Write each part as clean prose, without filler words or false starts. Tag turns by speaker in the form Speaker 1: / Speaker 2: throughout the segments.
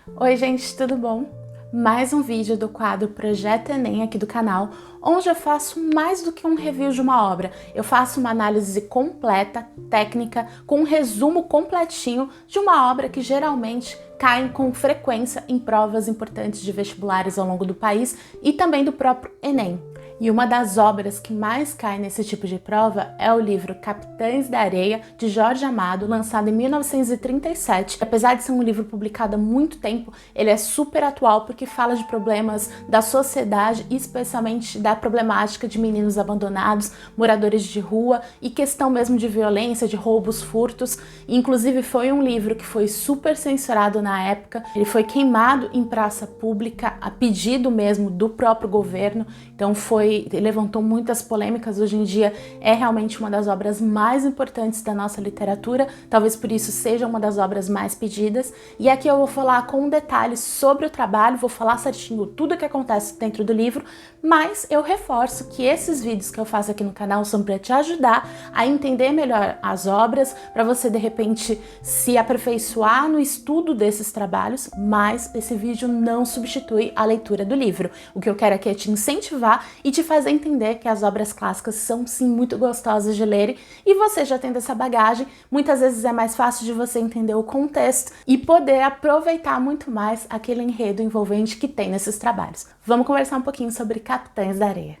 Speaker 1: Oi gente, tudo bom? Mais um vídeo do quadro Projeto Enem aqui do canal, onde eu faço mais do que um review de uma obra. Eu faço uma análise completa, técnica, com um resumo completinho de uma obra que geralmente cai com frequência em provas importantes de vestibulares ao longo do país e também do próprio Enem. E uma das obras que mais cai nesse tipo de prova é o livro Capitães da Areia, de Jorge Amado, lançado em 1937. Apesar de ser um livro publicado há muito tempo, ele é super atual porque fala de problemas da sociedade, especialmente da problemática de meninos abandonados, moradores de rua e questão mesmo de violência, de roubos, furtos. Inclusive foi um livro que foi super censurado na época, ele foi queimado em praça pública a pedido mesmo do próprio governo, então levantou muitas polêmicas. Hoje em dia é realmente uma das obras mais importantes da nossa literatura, talvez por isso seja uma das obras mais pedidas. E aqui eu vou falar com detalhes sobre o trabalho, vou falar certinho tudo o que acontece dentro do livro, mas eu reforço que esses vídeos que eu faço aqui no canal são para te ajudar a entender melhor as obras, para você de repente se aperfeiçoar no estudo desses trabalhos, mas esse vídeo não substitui a leitura do livro. O que eu quero aqui é te incentivar e te fazer entender que as obras clássicas são sim muito gostosas de ler, e você já tendo essa bagagem, muitas vezes é mais fácil de você entender o contexto e poder aproveitar muito mais aquele enredo envolvente que tem nesses trabalhos. Vamos conversar um pouquinho sobre Capitães da Areia.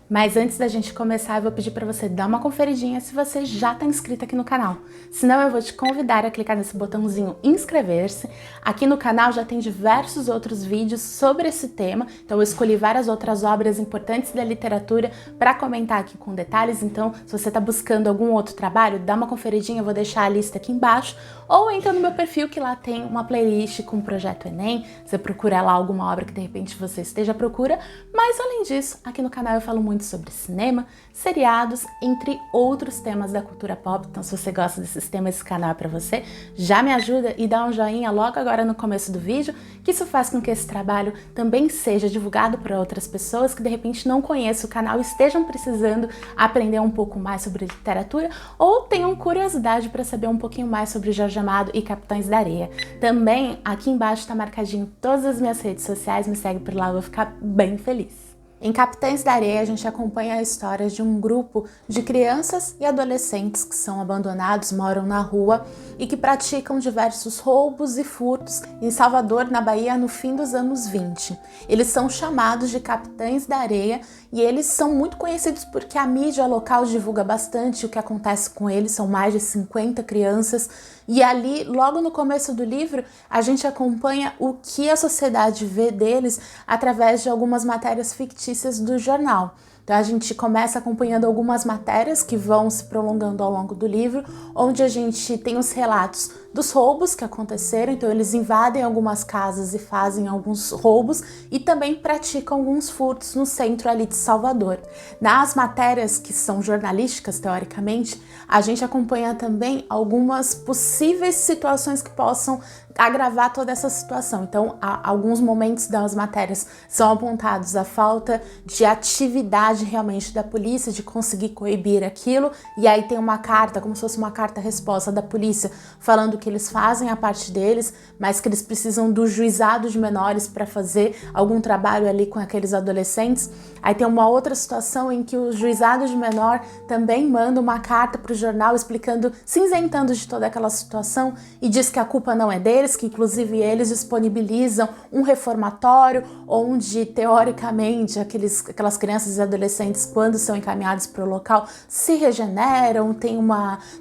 Speaker 1: Mas antes da gente começar, eu vou pedir para você dar uma conferidinha se você já está inscrito aqui no canal. Senão eu vou te convidar a clicar nesse botãozinho inscrever-se. Aqui no canal já tem diversos outros vídeos sobre esse tema, então eu escolhi várias outras obras importantes da literatura para comentar aqui com detalhes. Então, se você está buscando algum outro trabalho, dá uma conferidinha, eu vou deixar a lista aqui embaixo. Ou entra no meu perfil, que lá tem uma playlist com o Projeto Enem. Você procura lá alguma obra que de repente você esteja à procura. Mas além disso, aqui no canal eu falo muito sobre cinema, seriados, entre outros temas da cultura pop. Então, se você gosta desses temas, esse canal é para você. Já me ajuda e dá um joinha logo agora no começo do vídeo, que isso faz com que esse trabalho também seja divulgado para outras pessoas que de repente não conhecem o canal e estejam precisando aprender um pouco mais sobre literatura ou tenham curiosidade para saber um pouquinho mais sobre Jorge Amado e Capitães da Areia. Também aqui embaixo está marcadinho todas as minhas redes sociais, me segue por lá, eu vou ficar bem feliz. Em Capitães da Areia, a gente acompanha a história de um grupo de crianças e adolescentes que são abandonados, moram na rua e que praticam diversos roubos e furtos em Salvador, na Bahia, no fim dos anos 20. Eles são chamados de Capitães da Areia e eles são muito conhecidos porque a mídia local divulga bastante o que acontece com eles. São mais de 50 crianças e ali, logo no começo do livro, a gente acompanha o que a sociedade vê deles através de algumas matérias fictícias do jornal. Então a gente começa acompanhando algumas matérias que vão se prolongando ao longo do livro, onde a gente tem os relatos dos roubos que aconteceram. Então eles invadem algumas casas e fazem alguns roubos e também praticam alguns furtos no centro ali de Salvador. Nas matérias que são jornalísticas, teoricamente, a gente acompanha também algumas possíveis situações que possam agravar toda essa situação. Então, alguns momentos das matérias são apontados a falta de atividade realmente da polícia, de conseguir coibir aquilo, e aí tem uma carta, como se fosse uma carta-resposta da polícia, falando que eles fazem a parte deles, mas que eles precisam do juizado de menores para fazer algum trabalho ali com aqueles adolescentes. Aí tem uma outra situação em que o juizado de menor também manda uma carta para o jornal explicando, cinzentando de toda aquela situação, e diz que a culpa não é deles, que inclusive eles disponibilizam um reformatório onde teoricamente aquelas crianças e adolescentes, quando são encaminhados para o local, se regeneram, tem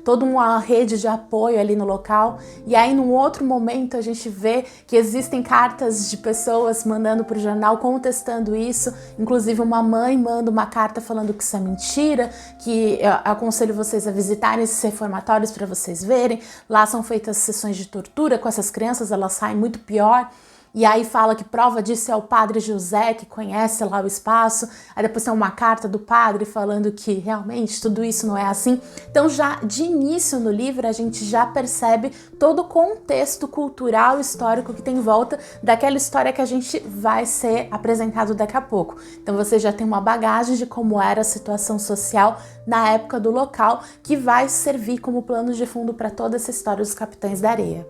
Speaker 1: toda uma rede de apoio ali no local. E aí num outro momento a gente vê que existem cartas de pessoas mandando para o jornal contestando isso, inclusive uma mãe manda uma carta falando que isso é mentira, que eu aconselho vocês a visitarem esses reformatórios para vocês verem, lá são feitas sessões de tortura com essas crianças, elas saem muito pior. E aí fala que prova disso é o padre José, que conhece lá o espaço. Aí depois tem uma carta do padre falando que realmente tudo isso não é assim. Então já de início no livro a gente já percebe todo o contexto cultural e histórico que tem em volta daquela história que a gente vai ser apresentado daqui a pouco. Então você já tem uma bagagem de como era a situação social na época do local, que vai servir como plano de fundo para toda essa história dos Capitães da Areia.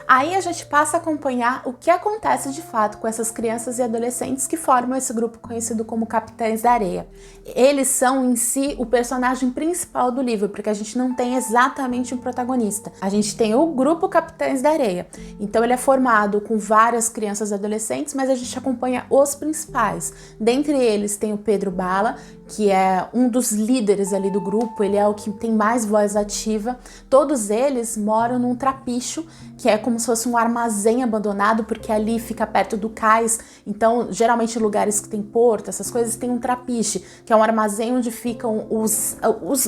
Speaker 1: Aí a gente passa a acompanhar o que acontece de fato com essas crianças e adolescentes que formam esse grupo conhecido como Capitães da Areia. Eles são em si o personagem principal do livro, porque a gente não tem exatamente um protagonista. A gente tem o grupo Capitães da Areia. Então ele é formado com várias crianças e adolescentes, mas a gente acompanha os principais. Dentre eles tem o Pedro Bala, que é um dos líderes ali do grupo, ele é o que tem mais voz ativa. Todos eles moram num trapicho, que é como se fosse um armazém abandonado, porque ali fica perto do cais. Então, geralmente em lugares que tem porto, essas coisas, tem um trapiche, que é um armazém onde ficam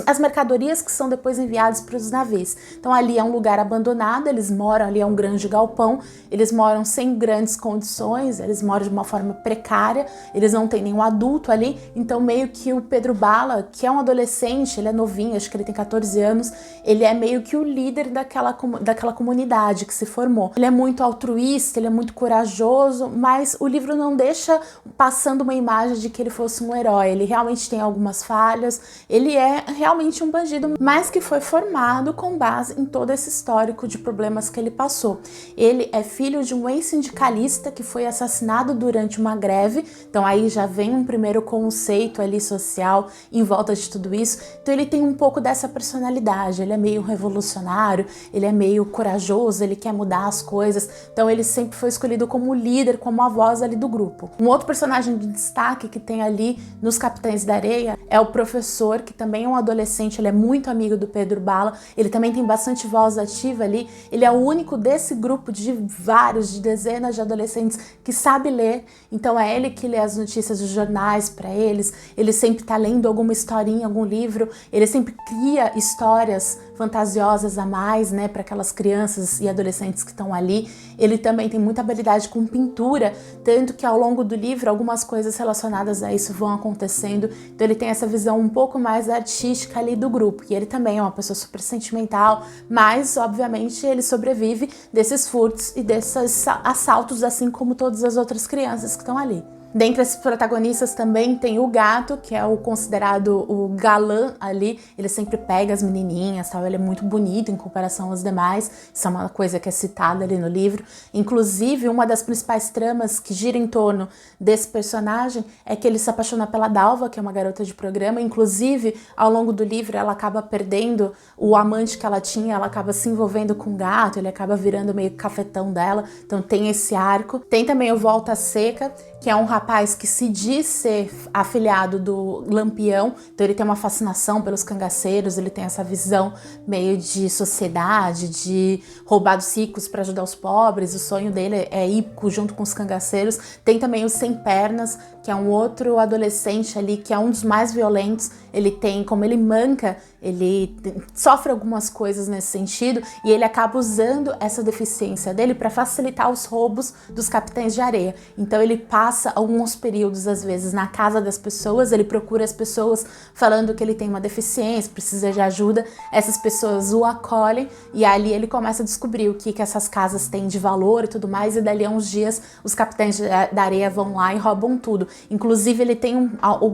Speaker 1: as mercadorias que são depois enviadas para os navios. Então ali é um lugar abandonado, eles moram ali, é um grande galpão, eles moram sem grandes condições, eles moram de uma forma precária, eles não têm nenhum adulto ali, então meio que o Pedro Bala, que é um adolescente, ele é novinho, acho que ele tem 14 anos, ele é meio que o líder daquela comunidade que se formou. Ele é muito altruísta, ele é muito corajoso, mas o livro não deixa passando uma imagem de que ele fosse um herói. Ele realmente tem algumas falhas, ele é realmente um bandido, mas que foi formado com base em todo esse histórico de problemas que ele passou. Ele é filho de um ex-sindicalista que foi assassinado durante uma greve, então aí já vem um primeiro conceito ali social em volta de tudo isso. Então ele tem um pouco dessa personalidade, ele é meio revolucionário, ele é meio corajoso, ele quer mudar as coisas, então ele sempre foi escolhido como líder, como a voz ali do grupo. Um outro personagem de destaque que tem ali nos Capitães da Areia é o professor, que também é um adolescente, ele é muito amigo do Pedro Bala, ele também tem bastante voz ativa ali, ele é o único desse grupo de vários, de dezenas de adolescentes que sabe ler, então é ele que lê as notícias dos jornais para eles, ele sempre tá lendo alguma historinha, algum livro, ele sempre cria histórias fantasiosas a mais, né, para aquelas crianças e adolescentes que estão ali. Ele também tem muita habilidade com pintura, tanto que ao longo do livro algumas coisas relacionadas a isso vão acontecendo, então ele tem essa visão um pouco mais artística ali do grupo, e ele também é uma pessoa super sentimental, mas obviamente ele sobrevive desses furtos e desses assaltos, assim como todas as outras crianças que estão ali. Dentre esses protagonistas também tem o Gato, que é o considerado o galã ali, ele sempre pega as menininhas, tal, ele é muito bonito em comparação aos demais, isso é uma coisa que é citada ali no livro. Inclusive, uma das principais tramas que gira em torno desse personagem é que ele se apaixona pela Dalva, que é uma garota de programa, inclusive, ao longo do livro, ela acaba perdendo o amante que ela tinha, ela acaba se envolvendo com o Gato, ele acaba virando meio cafetão dela, então tem esse arco. Tem também o Volta Seca, que é um rapaz que se diz ser afilhado do Lampião, então ele tem uma fascinação pelos cangaceiros, ele tem essa visão meio de sociedade, de roubar dos ricos para ajudar os pobres, o sonho dele é ir junto com os cangaceiros. Tem também o Sem Pernas, que é um outro adolescente ali, que é um dos mais violentos, ele tem, como ele manca, ele sofre algumas coisas nesse sentido, e ele acaba usando essa deficiência dele para facilitar os roubos dos Capitães de Areia. Então ele passa alguns períodos, às vezes, na casa das pessoas, ele procura as pessoas falando que ele tem uma deficiência, precisa de ajuda, essas pessoas o acolhem, e ali ele começa a descobrir o que essas casas têm de valor e tudo mais, e dali a uns dias os Capitães da Areia vão lá e roubam tudo. Inclusive ele tem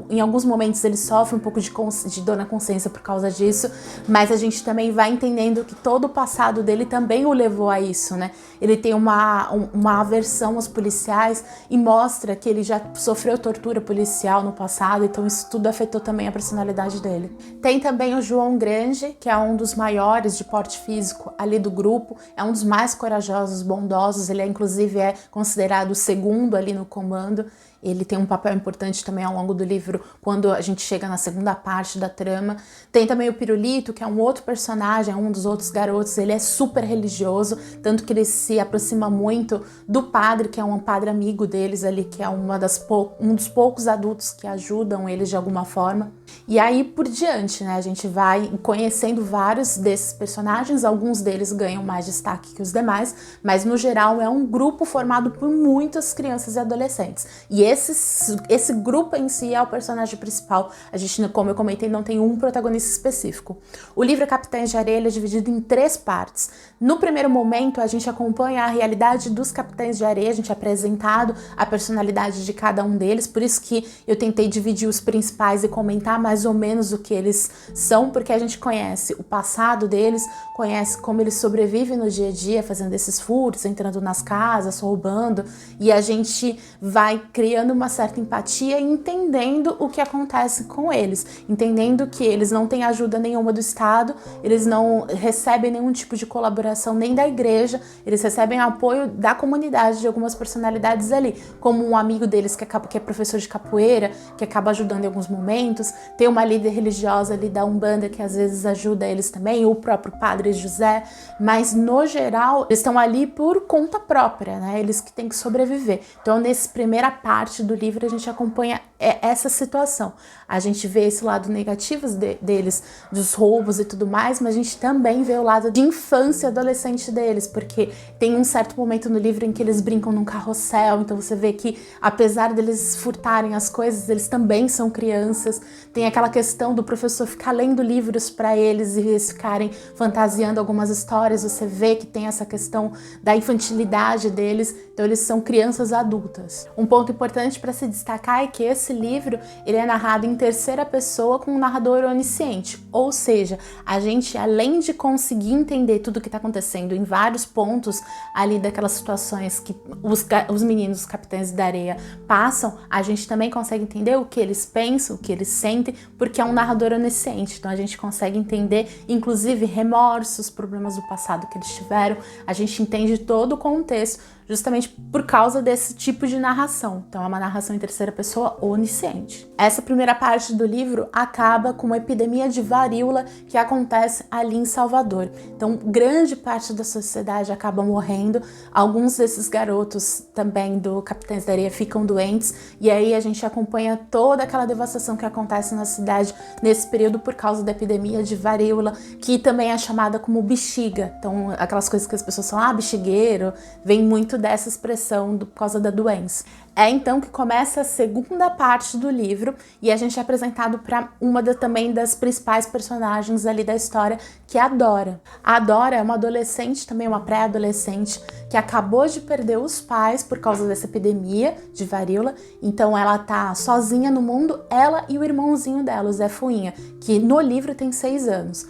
Speaker 1: em alguns momentos ele sofre um pouco de dor na consciência por causa disso, mas a gente também vai entendendo que todo o passado dele também o levou a isso, né? Ele tem uma aversão aos policiais e mostra que ele já sofreu tortura policial no passado, então isso tudo afetou também a personalidade dele. Tem também o João Grande, que é um dos maiores de porte físico ali do grupo, é um dos mais corajosos, bondosos, ele inclusive é considerado o segundo ali no comando. Ele tem um papel importante também ao longo do livro, quando a gente chega na segunda parte da trama. Tem também o Pirulito, que é um outro personagem, é um dos outros garotos, ele é super religioso, tanto que ele se aproxima muito do padre, que é um padre amigo deles ali, que é um dos poucos adultos que ajudam eles de alguma forma. E aí por diante, né? A gente vai conhecendo vários desses personagens, alguns deles ganham mais destaque que os demais, mas no geral é um grupo formado por muitas crianças e adolescentes. E esse grupo em si é o personagem principal. A gente, como eu comentei, não tem um protagonista específico. O livro Capitães de Areia é dividido em 3 partes. No primeiro momento, a gente acompanha a realidade dos Capitães de Areia, a gente é apresentado a personalidade de cada um deles, por isso que eu tentei dividir os principais e comentar mais ou menos o que eles são, porque a gente conhece o passado deles, conhece como eles sobrevivem no dia a dia, fazendo esses furtos, entrando nas casas, roubando, e a gente vai criando uma certa empatia e entendendo o que acontece com eles, entendendo que eles não têm ajuda nenhuma do Estado, eles não recebem nenhum tipo de colaboração nem da igreja, eles recebem apoio da comunidade, de algumas personalidades ali, como um amigo deles que é professor de capoeira, que acaba ajudando em alguns momentos, tem uma líder religiosa ali da Umbanda que às vezes ajuda eles também, o próprio Padre José, mas no geral eles estão ali por conta própria, né? Eles que têm que sobreviver. Então nessa primeira parte do livro a gente acompanha essa situação. A gente vê esse lado negativo deles, dos roubos e tudo mais, mas a gente também vê o lado de infância e adolescente deles, porque tem um certo momento no livro em que eles brincam num carrossel, então você vê que apesar deles furtarem as coisas, eles também são crianças. Tem aquela questão do professor ficar lendo livros para eles e eles ficarem fantasiando algumas histórias, você vê que tem essa questão da infantilidade deles, então eles são crianças adultas. Um ponto importante para se destacar é que esse livro ele é narrado em terceira pessoa com um narrador onisciente, ou seja, a gente além de conseguir entender tudo o que está acontecendo em vários pontos ali daquelas situações que os meninos, os Capitães da Areia passam, a gente também consegue entender o que eles pensam, o que eles sentem, porque é um narrador onisciente, então a gente consegue entender inclusive remorsos, problemas do passado que eles tiveram, a gente entende todo o contexto justamente por causa desse tipo de narração. Então é uma narração em terceira pessoa onisciente. Essa primeira parte do livro acaba com uma epidemia de varíola que acontece ali em Salvador. Então grande parte da sociedade acaba morrendo, alguns desses garotos também do Capitães da Areia ficam doentes, e aí a gente acompanha toda aquela devastação que acontece na cidade nesse período por causa da epidemia de varíola, que também é chamada como bexiga. Então aquelas coisas que as pessoas falam, bexigueiro, vem muito dessa expressão por causa da doença. É então que começa a segunda parte do livro e a gente é apresentado para também das principais personagens ali da história, que é a Dora. A Dora é uma adolescente, também uma pré-adolescente, que acabou de perder os pais por causa dessa epidemia de varíola, então ela tá sozinha no mundo, ela e o irmãozinho dela, o Zé Fuinha, que no livro tem 6 anos.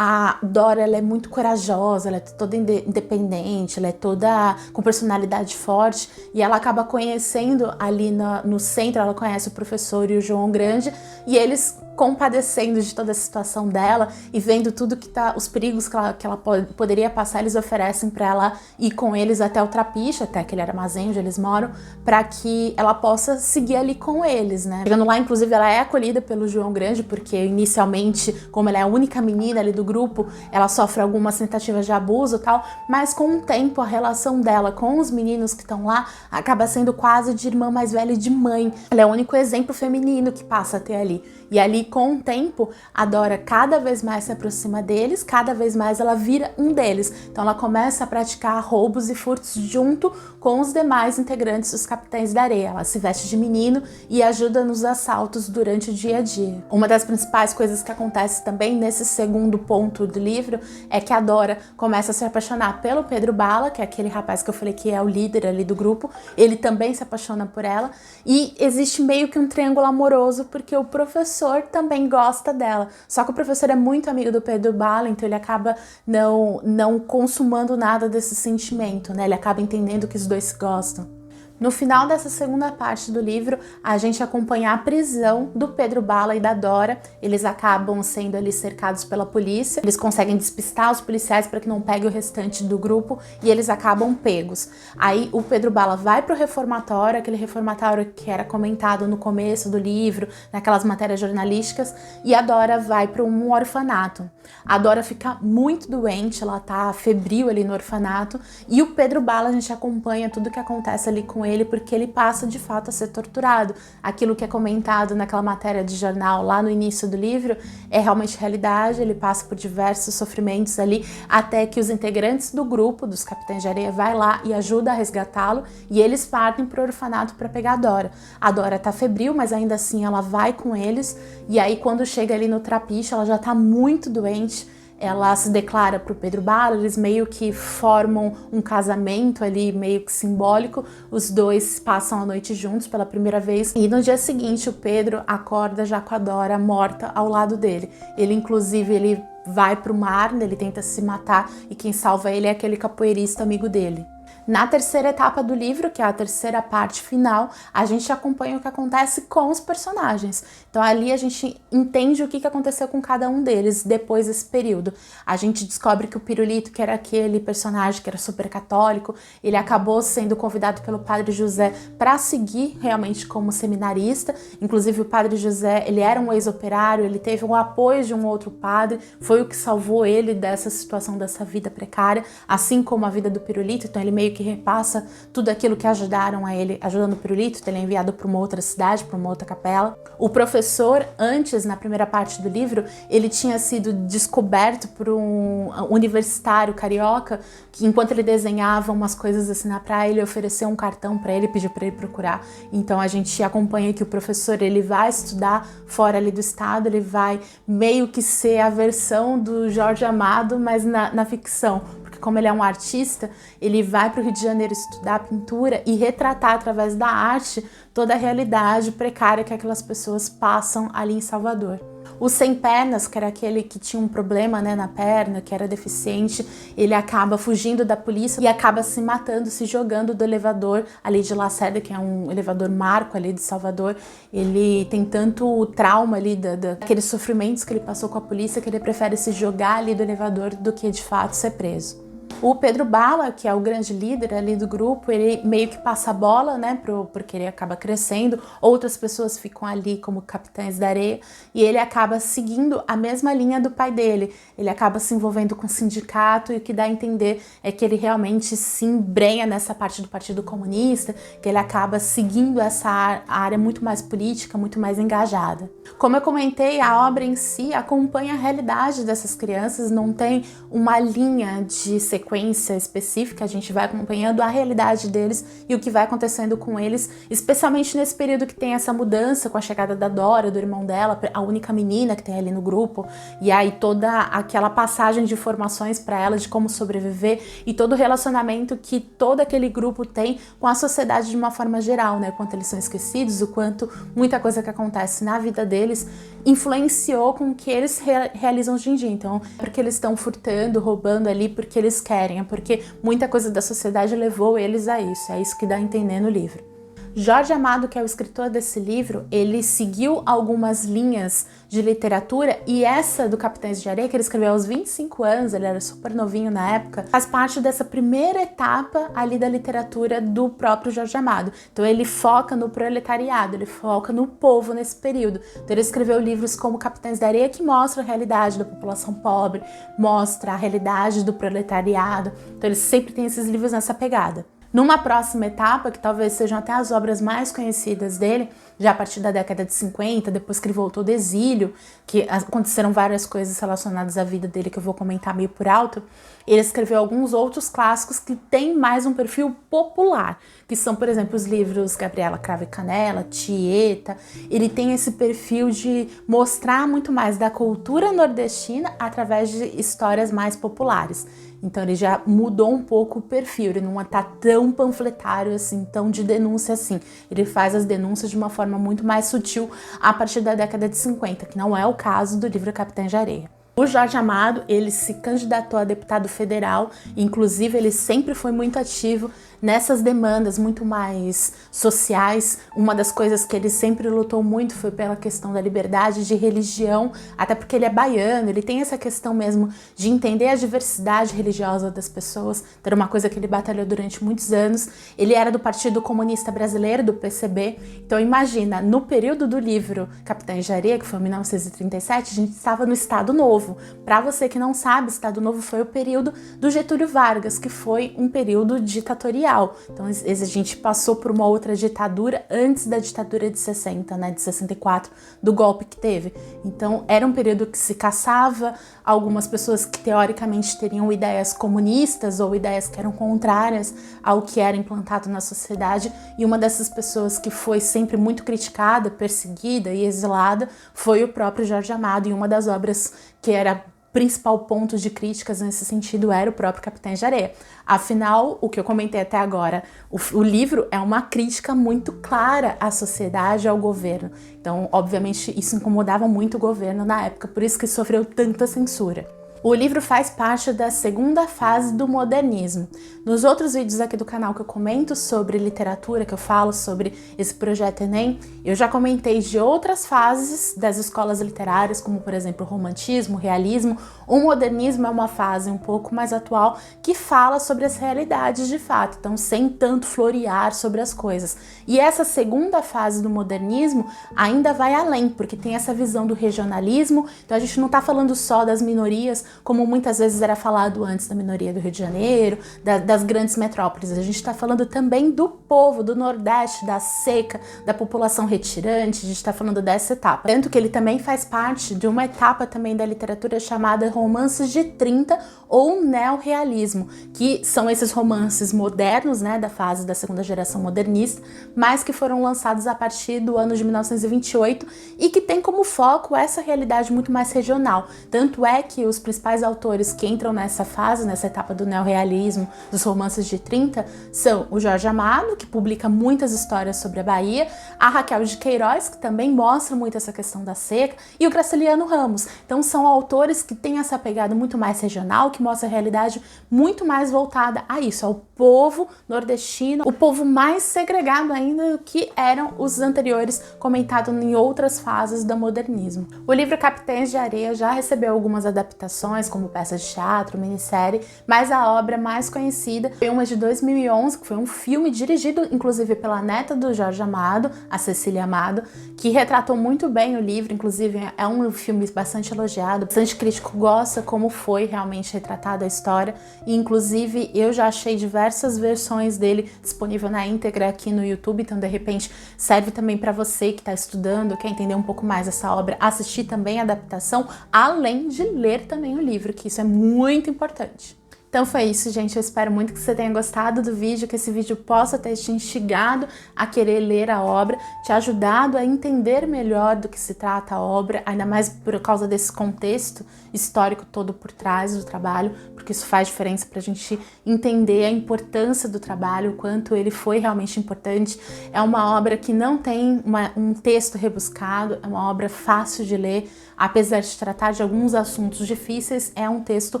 Speaker 1: A Dora ela é muito corajosa, ela é toda independente, ela é toda com personalidade forte e ela acaba conhecendo ali no centro, ela conhece o professor e o João Grande e eles compadecendo de toda a situação dela e vendo tudo que os perigos que ela poderia passar, eles oferecem para ela ir com eles até o Trapiche, até aquele armazém onde eles moram, para que ela possa seguir ali com eles, né? Chegando lá, inclusive, ela é acolhida pelo João Grande, porque inicialmente, como ela é a única menina ali do grupo, ela sofre algumas tentativas de abuso e tal, mas com o tempo a relação dela com os meninos que estão lá acaba sendo quase de irmã mais velha e de mãe. Ela é o único exemplo feminino que passa a ter ali. E ali, com o tempo, a Dora cada vez mais se aproxima deles, cada vez mais ela vira um deles. Então ela começa a praticar roubos e furtos junto com os demais integrantes dos Capitães da Areia. Ela se veste de menino e ajuda nos assaltos durante o dia a dia. Uma das principais coisas que acontece também nesse segundo ponto do livro é que a Dora começa a se apaixonar pelo Pedro Bala, que é aquele rapaz que eu falei que é o líder ali do grupo. Ele também se apaixona por ela e existe meio que um triângulo amoroso, porque o professor também gosta dela. Só que o professor é muito amigo do Pedro Bala, então ele acaba não consumando nada desse sentimento, né? Ele acaba entendendo que os dois se gostam. No final dessa segunda parte do livro, a gente acompanha a prisão do Pedro Bala e da Dora. Eles acabam sendo ali cercados pela polícia. Eles conseguem despistar os policiais para que não pegue o restante do grupo e eles acabam pegos. Aí o Pedro Bala vai para o reformatório, aquele reformatório que era comentado no começo do livro, naquelas matérias jornalísticas, e a Dora vai para um orfanato. A Dora fica muito doente, ela tá febril ali no orfanato, e o Pedro Bala, a gente acompanha tudo que acontece ali com ele porque ele passa de fato a ser torturado. Aquilo que é comentado naquela matéria de jornal lá no início do livro é realmente realidade, ele passa por diversos sofrimentos ali, até que os integrantes do grupo, dos Capitães de Areia, vai lá e ajuda a resgatá-lo, e eles partem pro orfanato para pegar a Dora. A Dora tá febril, mas ainda assim ela vai com eles, e aí quando chega ali no Trapiche, ela já tá muito doente. Ela se declara para o Pedro Bala, eles meio que formam um casamento ali, meio que simbólico. Os dois passam a noite juntos pela primeira vez. E no dia seguinte, o Pedro acorda já com a Dora morta ao lado dele. Ele, inclusive, ele vai para o mar, ele tenta se matar e quem salva ele é aquele capoeirista amigo dele. Na terceira etapa do livro, que é a terceira parte final, a gente acompanha o que acontece com os personagens. Então ali a gente entende o que aconteceu com cada um deles depois desse período. A gente descobre que o Pirulito, que era aquele personagem que era super católico, ele acabou sendo convidado pelo Padre José para seguir realmente como seminarista. Inclusive o Padre José, ele era um ex-operário, ele teve o apoio de um outro padre, foi o que salvou ele dessa situação, dessa vida precária, assim como a vida do Pirulito. Então ele meio que repassa tudo aquilo que ajudaram a ele, ajudando o Pirulito. Então ele é enviado para uma outra cidade, para uma outra capela. O professor, antes, na primeira parte do livro, ele tinha sido descoberto por um universitário carioca, que enquanto ele desenhava umas coisas assim na praia, ele ofereceu um cartão para ele, pediu para ele procurar. Então a gente acompanha que o professor, ele vai estudar fora ali do estado, ele vai meio que ser a versão do Jorge Amado, mas na ficção. Como ele é um artista, ele vai para o Rio de Janeiro estudar pintura e retratar através da arte toda a realidade precária que aquelas pessoas passam ali em Salvador. O Sem Pernas, que era aquele que tinha um problema, né, na perna, que era deficiente, ele acaba fugindo da polícia e acaba se matando, se jogando do elevador ali de Lacerda, que é um elevador marco ali de Salvador. Ele tem tanto trauma ali daqueles sofrimentos que ele passou com a polícia que ele prefere se jogar ali do elevador do que de fato ser preso. O Pedro Bala, que é o grande líder ali do grupo, ele meio que passa a bola, né, porque ele acaba crescendo, outras pessoas ficam ali como Capitães da Areia, e ele acaba seguindo a mesma linha do pai dele. Ele acaba se envolvendo com o sindicato, e o que dá a entender é que ele realmente se embrenha nessa parte do Partido Comunista, que ele acaba seguindo essa área muito mais política, muito mais engajada. Como eu comentei, a obra em si acompanha a realidade dessas crianças, não tem uma linha de sequência específica, a gente vai acompanhando a realidade deles e o que vai acontecendo com eles, especialmente nesse período que tem essa mudança com a chegada da Dora, do irmão dela, a única menina que tem ali no grupo, e aí toda aquela passagem de informações para ela de como sobreviver e todo o relacionamento que todo aquele grupo tem com a sociedade de uma forma geral, né? O quanto eles são esquecidos, o quanto muita coisa que acontece na vida deles influenciou com o que eles realizam hoje em dia. Então, porque eles estão furtando, roubando ali porque eles querem, é porque muita coisa da sociedade levou eles a isso. É isso que dá a entender no livro. Jorge Amado, que é o escritor desse livro, ele seguiu algumas linhas de literatura, e essa do Capitães de Areia, que ele escreveu aos 25 anos, ele era super novinho na época, faz parte dessa primeira etapa ali da literatura do próprio Jorge Amado. Então ele foca no proletariado, ele foca no povo nesse período. Então ele escreveu livros como Capitães da Areia, que mostra a realidade da população pobre, mostra a realidade do proletariado. Então ele sempre tem esses livros nessa pegada. Numa próxima etapa, que talvez sejam até as obras mais conhecidas dele, já a partir da década de 50, depois que ele voltou do exílio, que aconteceram várias coisas relacionadas à vida dele que eu vou comentar meio por alto, ele escreveu alguns outros clássicos que têm mais um perfil popular, que são, por exemplo, os livros Gabriela Cravo e Canela, Tieta. Ele tem esse perfil de mostrar muito mais da cultura nordestina através de histórias mais populares. Então ele já mudou um pouco o perfil, ele não tá tão panfletário assim, tão de denúncia assim. Ele faz as denúncias de uma forma muito mais sutil a partir da década de 50, que não é o caso do livro Capitães de Areia. O Jorge Amado, ele se candidatou a deputado federal, inclusive ele sempre foi muito ativo nessas demandas muito mais sociais. Uma das coisas que ele sempre lutou muito foi pela questão da liberdade de religião, até porque ele é baiano, ele tem essa questão mesmo de entender a diversidade religiosa das pessoas, era uma coisa que ele batalhou durante muitos anos. Ele era do Partido Comunista Brasileiro, do PCB, então imagina, no período do livro Capitães de Areia, que foi em 1937, a gente estava no Estado Novo. Para você que não sabe, Estado Novo foi o período do Getúlio Vargas, que foi um período ditatorial. ditatorial. Então a gente passou por uma outra ditadura antes da ditadura de 60, né, de 64, do golpe que teve. Então era um período que se caçava algumas pessoas que teoricamente teriam ideias comunistas ou ideias que eram contrárias ao que era implantado na sociedade, e uma dessas pessoas que foi sempre muito criticada, perseguida e exilada foi o próprio Jorge Amado, e uma das obras que era principal ponto de críticas nesse sentido era o próprio Capitães de Areia. Afinal, o que eu comentei até agora, o livro é uma crítica muito clara à sociedade, ao governo. Então, obviamente, isso incomodava muito o governo na época, por isso que sofreu tanta censura. O livro faz parte da segunda fase do modernismo. Nos outros vídeos aqui do canal que eu comento sobre literatura, que eu falo sobre esse projeto Enem, eu já comentei de outras fases das escolas literárias, como por exemplo o romantismo, o realismo. O modernismo é uma fase um pouco mais atual que fala sobre as realidades de fato, então sem tanto florear sobre as coisas. E essa segunda fase do modernismo ainda vai além, porque tem essa visão do regionalismo, então a gente não está falando só das minorias, como muitas vezes era falado antes da minoria do Rio de Janeiro, das grandes metrópoles. A gente está falando também do povo, do Nordeste, da seca, da população retirante, a gente está falando dessa etapa. Tanto que ele também faz parte de uma etapa também da literatura chamada romances de 30 ou neorrealismo, que são esses romances modernos, né, da fase da segunda geração modernista, mas que foram lançados a partir do ano de 1928 e que tem como foco essa realidade muito mais regional. Tanto é que os principais autores que entram nessa fase, nessa etapa do neorrealismo, dos romances de 30, são o Jorge Amado, que publica muitas histórias sobre a Bahia, a Raquel de Queiroz, que também mostra muito essa questão da seca, e o Graciliano Ramos. Então são autores que têm essa pegada muito mais regional, que mostra a realidade muito mais voltada a isso, ao povo nordestino, o povo mais segregado ainda do que eram os anteriores, comentado em outras fases do modernismo. O livro Capitães de Areia já recebeu algumas adaptações, como peça de teatro, minissérie, mas a obra mais conhecida foi uma de 2011, que foi um filme dirigido inclusive pela neta do Jorge Amado, a Cecília Amado, que retratou muito bem o livro. Inclusive é um filme bastante elogiado, bastante crítico gosta como foi realmente retratada a história, e inclusive eu já achei diversas versões dele disponível na íntegra aqui no YouTube, então de repente serve também para você que está estudando, quer entender um pouco mais essa obra, assistir também a adaptação, além de ler também o livro, que isso é muito importante. Então foi isso, gente. Eu espero muito que você tenha gostado do vídeo, que esse vídeo possa ter te instigado a querer ler a obra, te ajudado a entender melhor do que se trata a obra, ainda mais por causa desse contexto histórico todo por trás do trabalho, porque isso faz diferença para a gente entender a importância do trabalho, o quanto ele foi realmente importante. É uma obra que não tem um texto rebuscado, é uma obra fácil de ler, apesar de tratar de alguns assuntos difíceis, é um texto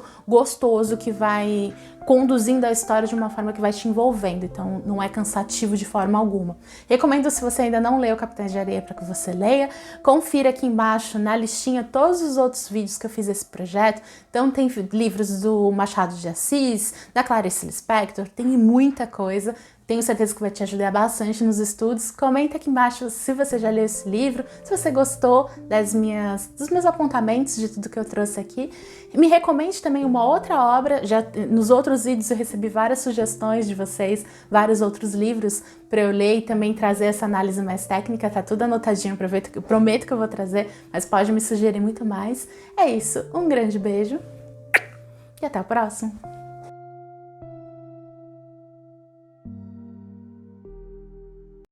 Speaker 1: gostoso que vai conduzindo a história de uma forma que vai te envolvendo, então não é cansativo de forma alguma. Recomendo, se você ainda não leu Capitães de Areia, para que você leia. Confira aqui embaixo na listinha todos os outros vídeos que eu fiz desse projeto. Então tem livros do Machado de Assis, da Clarice Lispector, tem muita coisa. Tenho certeza que vai te ajudar bastante nos estudos. Comenta aqui embaixo se você já leu esse livro, se você gostou dos meus apontamentos, de tudo que eu trouxe aqui. Me recomende também uma outra obra. Nos outros vídeos eu recebi várias sugestões de vocês, vários outros livros para eu ler e também trazer essa análise mais técnica. Tá tudo anotadinho, prometo que eu vou trazer, mas pode me sugerir muito mais. É isso, um grande beijo e até o próximo!